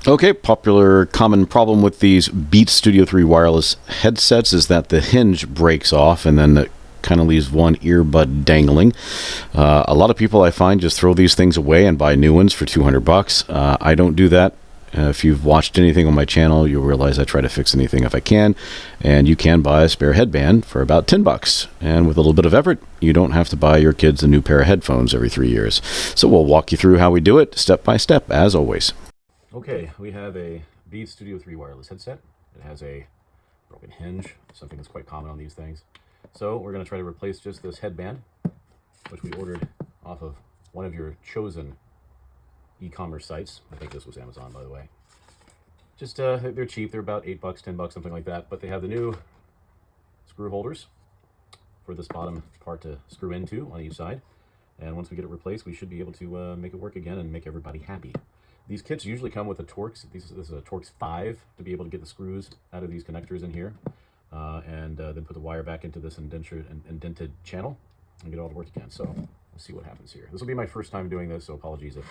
Okay, popular common problem with these Beats Studio 3 wireless headsets is that the hinge breaks off and then it kind of leaves one earbud dangling. A lot of people I find just throw these things away and buy new ones for $200. I don't do that. If you've watched anything on my channel, you'll realize I try to fix anything if I can, and you can buy a spare headband for about $10. And with a little bit of effort, you don't have to buy your kids a new pair of headphones every 3 years. So we'll walk you through how we do it step by step, as always. Okay, we have a Beats Studio 3 wireless headset. It has a broken hinge, something that's quite common on these things. So we're going to try to replace just this headband, which we ordered off of one of your chosen e-commerce sites. I think this was Amazon, by the way. Just they're cheap. They're about $8, $10, something like that. But they have the new screw holders for this bottom part to screw into on each side. And once we get it replaced, we should be able to make it work again and make everybody happy. These kits usually come with a Torx. This is a Torx 5 to be able to get the screws out of these connectors in here, and then put the wire back into this indented channel and get it all to work again. So we'll see what happens here. This will be my first time doing this, so apologies if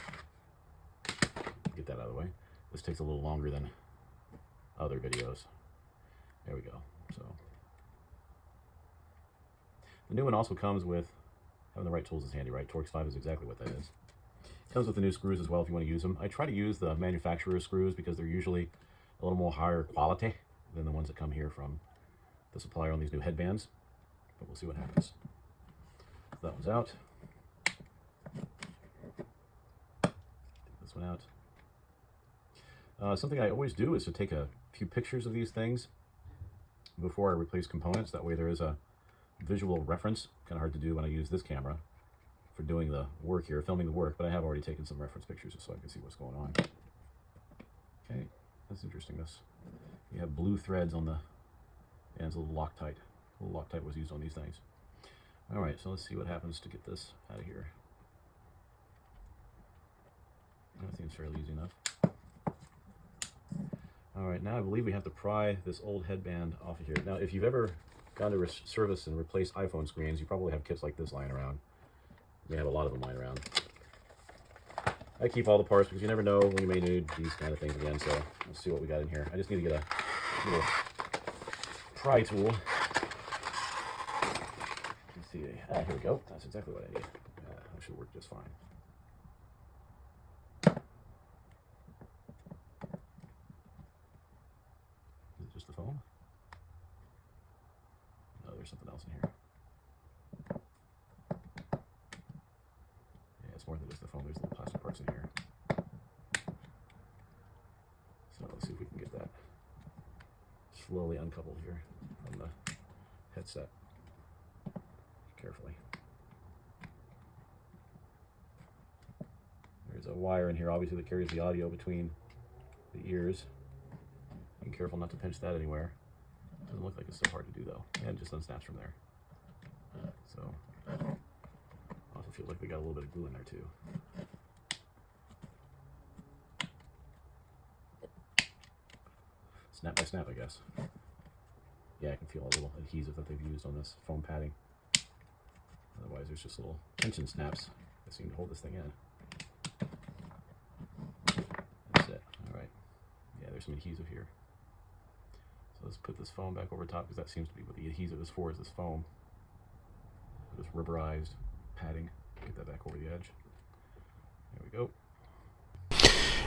get that out of the way. This takes a little longer than other videos. There we go. So the new one also comes with having the right tools is handy, right? Torx 5 is exactly what that is. Comes with the new screws as well if you want to use them. I try to use the manufacturer screws because they're usually a little more higher quality than the ones that come here from the supplier on these new headbands. But we'll see what happens. That one's out. Take this one out. Something I always do is to take a few pictures of these things before I replace components. That way there is a visual reference. Kind of hard to do when I use this camera for doing the work here, filming the work, but I have already taken some reference pictures just so I can see what's going on. Okay, that's interesting. You have blue threads on the ends, a little Loctite. A little Loctite was used on these things. All right, so let's see what happens to get this out of here. That seems fairly easy enough. All right, now I believe we have to pry this old headband off of here. Now, if you've ever gone to service and replaced iPhone screens, you probably have kits like this lying around. We have a lot of them lying around. I keep all the parts because you never know when you may need these kind of things again. So let's see what we got in here. I just need to get a little pry tool. Let's see. Here we go. That's exactly what I need. That should work just fine. Is it just the foam? No, there's something else in here. More than just the foam. There's little plastic parts in here. So let's see if we can get that slowly uncoupled here from the headset. Carefully. There's a wire in here, obviously, that carries the audio between the ears. Be careful not to pinch that anywhere. Doesn't look like it's so hard to do though. And it just unsnaps from there. So also feels like we got a little bit of glue in there too. Snap by snap, I guess. Yeah, I can feel a little adhesive that they've used on this foam padding. Otherwise, there's just little tension snaps that seem to hold this thing in. That's it. All right. Yeah, there's some adhesive here. So let's put this foam back over top because that seems to be what the adhesive is for, is this foam. This rubberized padding. Get that back over the edge. There we go.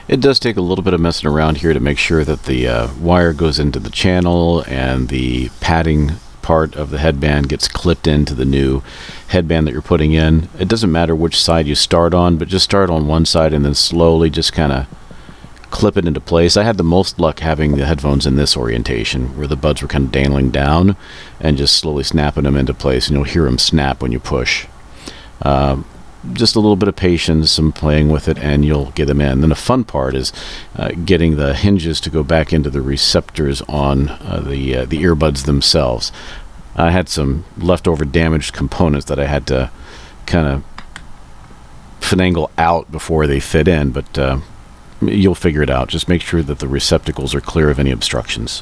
It does take a little bit of messing around here to make sure that the wire goes into the channel and the padding part of the headband gets clipped into the new headband that you're putting in. It doesn't matter which side you start on, but just start on one side and then slowly just kind of clip it into place. I had the most luck having the headphones in this orientation where the buds were kind of dangling down and just slowly snapping them into place, and you'll hear them snap when you push. Just a little bit of patience, some playing with it, and you'll get them in. Then the fun part is getting the hinges to go back into the receptors on the earbuds themselves. I had some leftover damaged components that I had to kind of finagle out before they fit in, but you'll figure it out. Just make sure that the receptacles are clear of any obstructions.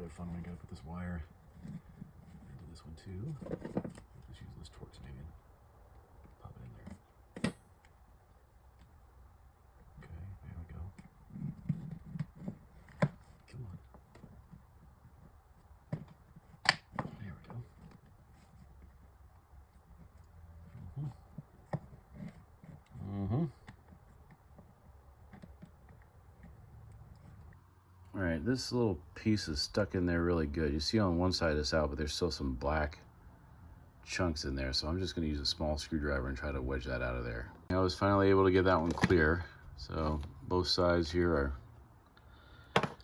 another fun one. I gotta put this wire into this one too. Just use those Torx maybe. Pop it in there. Okay, there we go. Come on. There we go. All right, this little piece is stuck in there really good. You see on one side it's out, but there's still some black chunks in there. So I'm just gonna use a small screwdriver and try to wedge that out of there. I was finally able to get that one clear. So both sides here are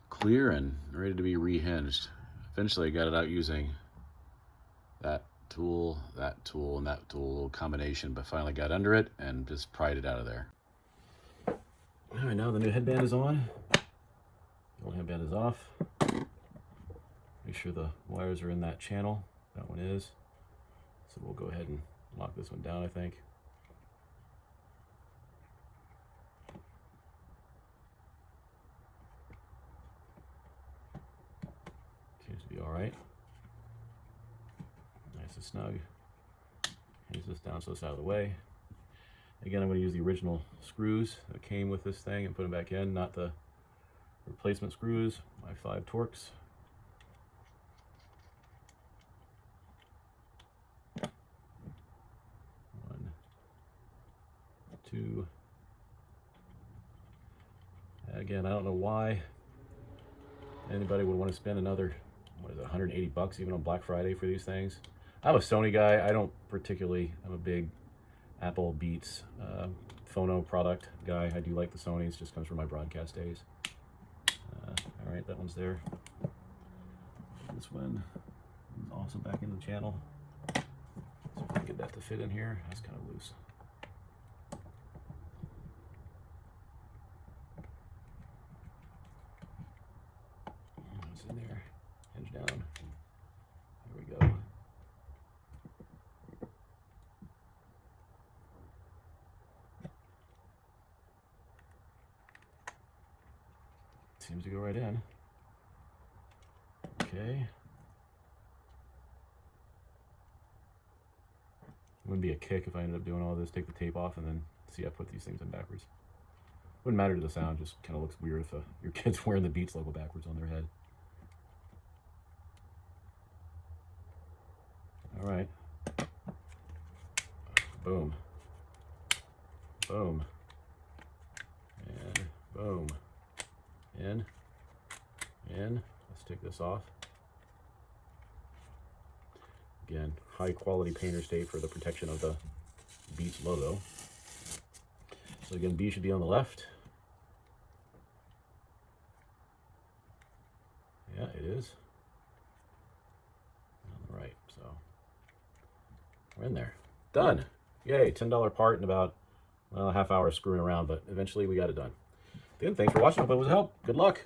clear and ready to be rehinged. Eventually I got it out using that tool, and that tool, a little combination, but finally got under it and just pried it out of there. All right, now the new headband is on. The old headband is off. Make sure the wires are in that channel. That one is. So we'll go ahead and lock this one down, I think. Seems to be all right. Nice and snug. Hangs this down so it's out of the way. Again, I'm going to use the original screws that came with this thing and put them back in, not the replacement screws, my 5 Torx. One, two. Again, I don't know why anybody would want to spend another, what is it, 180 bucks even on Black Friday for these things. I'm a Sony guy. I don't particularly, I'm a big Apple Beats phono product guy. I do like the Sonys, just comes from my broadcast days. All right, that one's there. This one is also back in the channel. So if I can get that to fit in here, that's kind of loose. It's in there, hinge down. There we go. Seems to go right in. Okay. It wouldn't be a kick if I ended up doing all this, take the tape off, and then see I put these things in backwards. Wouldn't matter to the sound, just kind of looks weird if your kid's wearing the Beats logo backwards on their head. All right. Boom. Boom. And boom. In. Let's take this off. Again, high quality painter's tape for the protection of the Beats logo. So again, B should be on the left. Yeah, it is. On the right, so we're in there. Done. Yay, $10 part in about, well, a half hour screwing around, but eventually we got it done. Again, thanks for watching. Hope it was a help. Good luck.